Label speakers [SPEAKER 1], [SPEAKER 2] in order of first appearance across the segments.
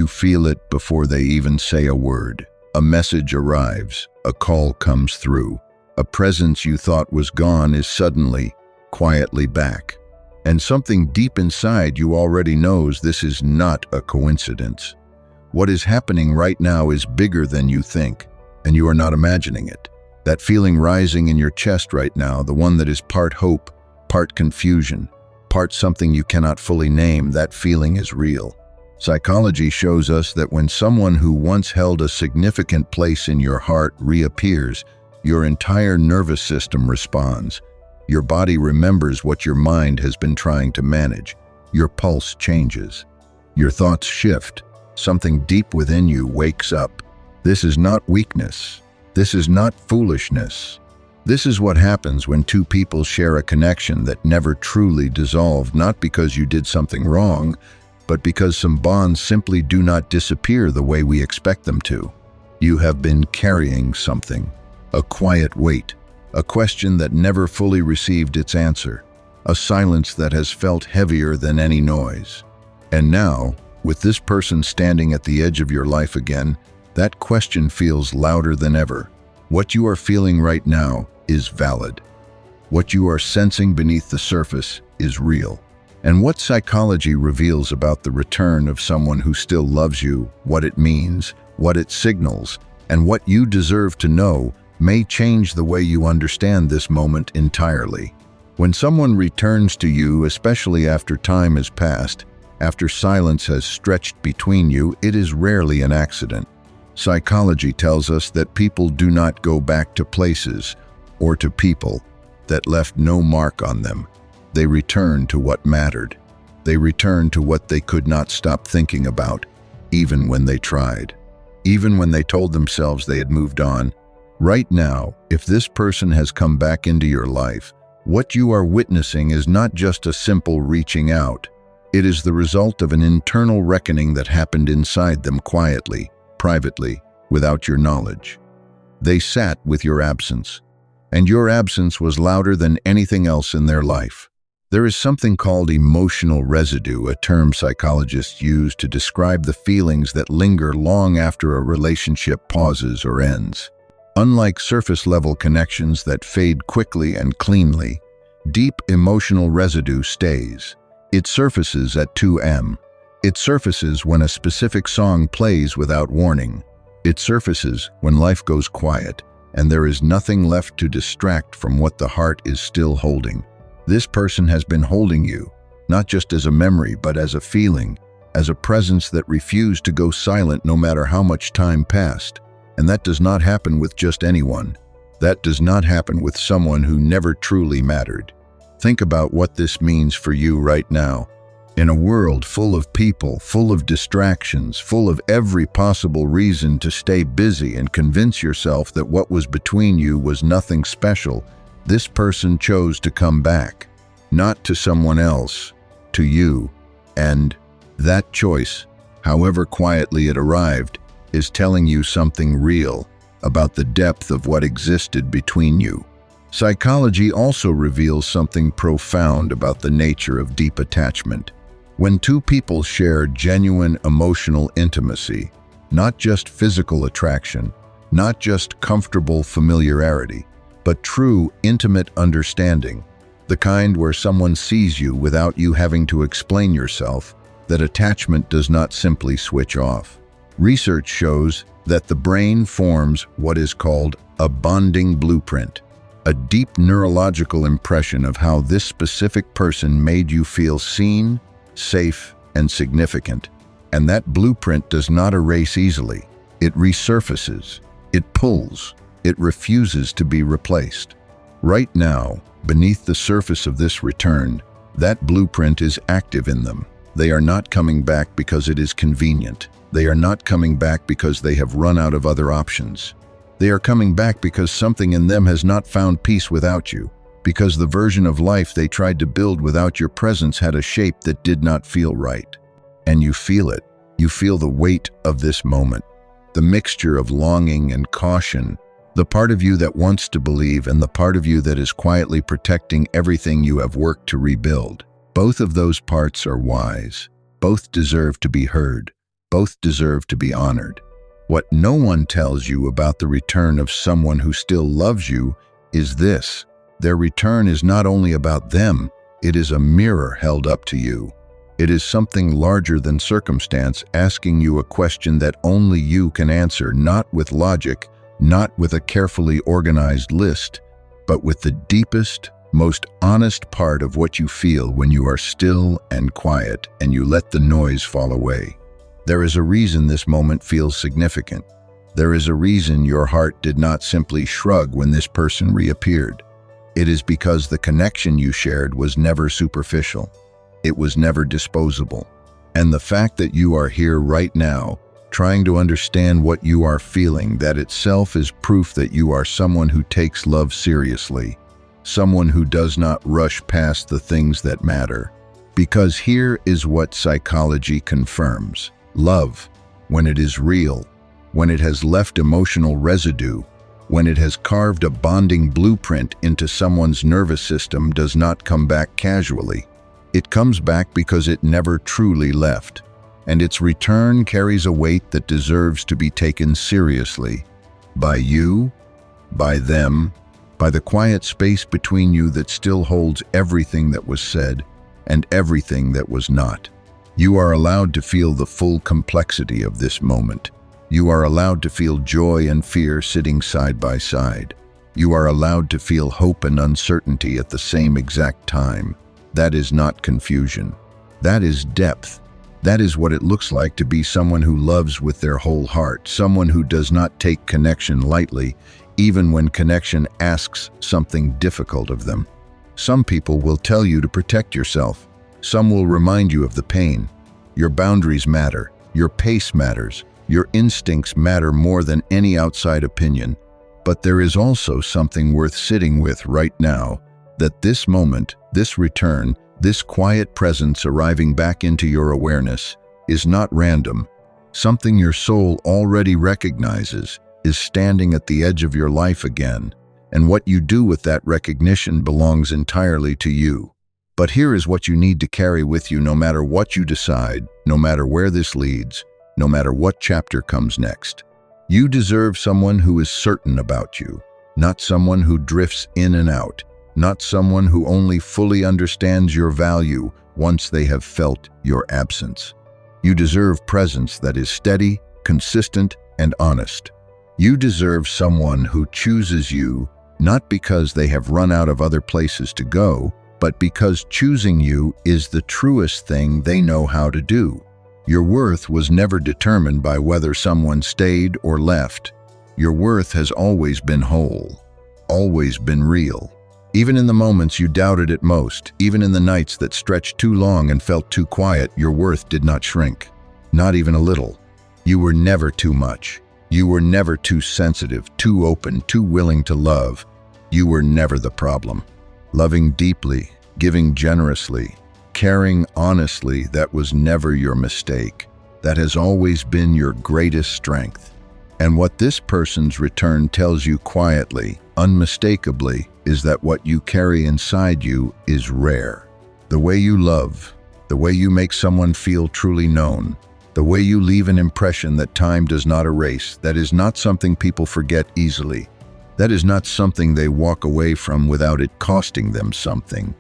[SPEAKER 1] You feel it before they even say a word. A message arrives, a call comes through. A presence you thought was gone is suddenly, quietly back. And something deep inside you already knows this is not a coincidence. What is happening right now is bigger than you think, and you are not imagining it. That feeling rising in your chest right now, the one that is part hope, part confusion, part something you cannot fully name, that feeling is real. Psychology shows us that when someone who once held a significant place in your heart reappears, your entire nervous system responds. Your body remembers what your mind has been trying to manage. Your pulse changes. Your thoughts shift. Something deep within you wakes up. This is not weakness. This is not foolishness. This is what happens when two people share a connection that never truly dissolved, not because you did something wrong, but because some bonds simply do not disappear the way we expect them to. You have been carrying something, a quiet weight, a question that never fully received its answer, a silence that has felt heavier than any noise. And now, with this person standing at the edge of your life again, that question feels louder than ever. What you are feeling right now is valid. What you are sensing beneath the surface is real. And what psychology reveals about the return of someone who still loves you, what it means, what it signals, and what you deserve to know may change the way you understand this moment entirely. When someone returns to you, especially after time has passed, after silence has stretched between you, it is rarely an accident. Psychology tells us that people do not go back to places or to people that left no mark on them. They return to what mattered. They return to what they could not stop thinking about, even when they tried. Even when they told themselves they had moved on. Right now, if this person has come back into your life, what you are witnessing is not just a simple reaching out. It is the result of an internal reckoning that happened inside them quietly, privately, without your knowledge. They sat with your absence, and your absence was louder than anything else in their life. There is something called emotional residue, a term psychologists use to describe the feelings that linger long after a relationship pauses or ends. Unlike surface-level connections that fade quickly and cleanly, deep emotional residue stays. It surfaces at 2 a.m. It surfaces when a specific song plays without warning. It surfaces when life goes quiet and there is nothing left to distract from what the heart is still holding. This person has been holding you, not just as a memory, but as a feeling, as a presence that refused to go silent no matter how much time passed. And that does not happen with just anyone. That does not happen with someone who never truly mattered. Think about what this means for you right now. In a world full of people, full of distractions, full of every possible reason to stay busy and convince yourself that what was between you was nothing special, this person chose to come back. Not to someone else, to you. And that choice, however quietly it arrived, is telling you something real about the depth of what existed between you. Psychology also reveals something profound about the nature of deep attachment. When two people share genuine emotional intimacy, not just physical attraction, not just comfortable familiarity, but true intimate understanding, the kind where someone sees you without you having to explain yourself, that attachment does not simply switch off. Research shows that the brain forms what is called a bonding blueprint, a deep neurological impression of how this specific person made you feel seen, safe, and significant. And that blueprint does not erase easily. It resurfaces, it pulls, it refuses to be replaced. Right now, beneath the surface of this return, that blueprint is active in them. They are not coming back because it is convenient. They are not coming back because they have run out of other options. They are coming back because something in them has not found peace without you, because the version of life they tried to build without your presence had a shape that did not feel right. And you feel it. You feel the weight of this moment, the mixture of longing and caution, the part of you that wants to believe and the part of you that is quietly protecting everything you have worked to rebuild. Both of those parts are wise. Both deserve to be heard. Both deserve to be honored. What no one tells you about the return of someone who still loves you is this: their return is not only about them, it is a mirror held up to you. It is something larger than circumstance, asking you a question that only you can answer, not with logic, not with a carefully organized list, but with the deepest, most honest part of what you feel when you are still and quiet and you let the noise fall away. There is a reason this moment feels significant. There is a reason your heart did not simply shrug when this person reappeared. It is because the connection you shared was never superficial. It was never disposable. And the fact that you are here right now, trying to understand what you are feeling, that itself is proof that you are someone who takes love seriously, someone who does not rush past the things that matter. Because here is what psychology confirms. Love, when it is real, when it has left emotional residue, when it has carved a bonding blueprint into someone's nervous system, does not come back casually. It comes back because it never truly left, and its return carries a weight that deserves to be taken seriously. By you, by them, by the quiet space between you that still holds everything that was said and everything that was not. You are allowed to feel the full complexity of this moment. You are allowed to feel joy and fear sitting side by side. You are allowed to feel hope and uncertainty at the same exact time. That is not confusion. That is depth. That is what it looks like to be someone who loves with their whole heart, someone who does not take connection lightly, even when connection asks something difficult of them. Some people will tell you to protect yourself. Some will remind you of the pain. Your boundaries matter. Your pace matters. Your instincts matter more than any outside opinion. But there is also something worth sitting with right now, that this moment, this return, this quiet presence arriving back into your awareness is not random. Something your soul already recognizes is standing at the edge of your life again, and what you do with that recognition belongs entirely to you. But here is what you need to carry with you no matter what you decide, no matter where this leads, no matter what chapter comes next. You deserve someone who is certain about you, not someone who drifts in and out, not someone who only fully understands your value once they have felt your absence. You deserve presence that is steady, consistent, and honest. You deserve someone who chooses you not because they have run out of other places to go, but because choosing you is the truest thing they know how to do. Your worth was never determined by whether someone stayed or left. Your worth has always been whole, always been real. Even in the moments you doubted it most, even in the nights that stretched too long and felt too quiet, your worth did not shrink. Not even a little. You were never too much. You were never too sensitive, too open, too willing to love. You were never the problem. Loving deeply, giving generously, caring honestly, that was never your mistake. That has always been your greatest strength. And what this person's return tells you quietly, unmistakably, is that what you carry inside you is rare. The way you love, the way you make someone feel truly known, the way you leave an impression that time does not erase, that is not something people forget easily. That is not something they walk away from without it costing them something.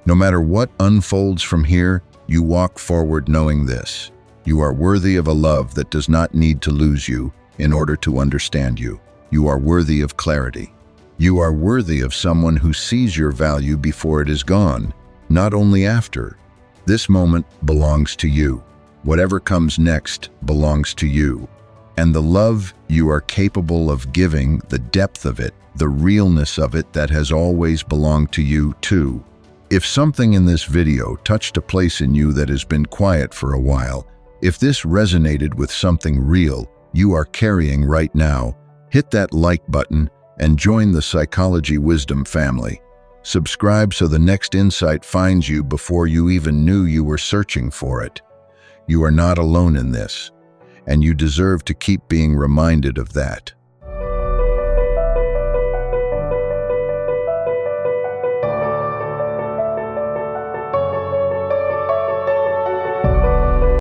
[SPEAKER 1] No matter what unfolds from here, you walk forward knowing this: you are worthy of a love that does not need to lose you in order to understand you. You are worthy of clarity. You are worthy of someone who sees your value before it is gone, not only after. This moment belongs to you. Whatever comes next belongs to you. And the love you are capable of giving, the depth of it, the realness of it, that has always belonged to you too. If something in this video touched a place in you that has been quiet for a while, if this resonated with something real you are carrying right now, hit that like button and join the Psychology Wisdom family. Subscribe so the next insight finds you before you even knew you were searching for it. You are not alone in this, and you deserve to keep being reminded of that.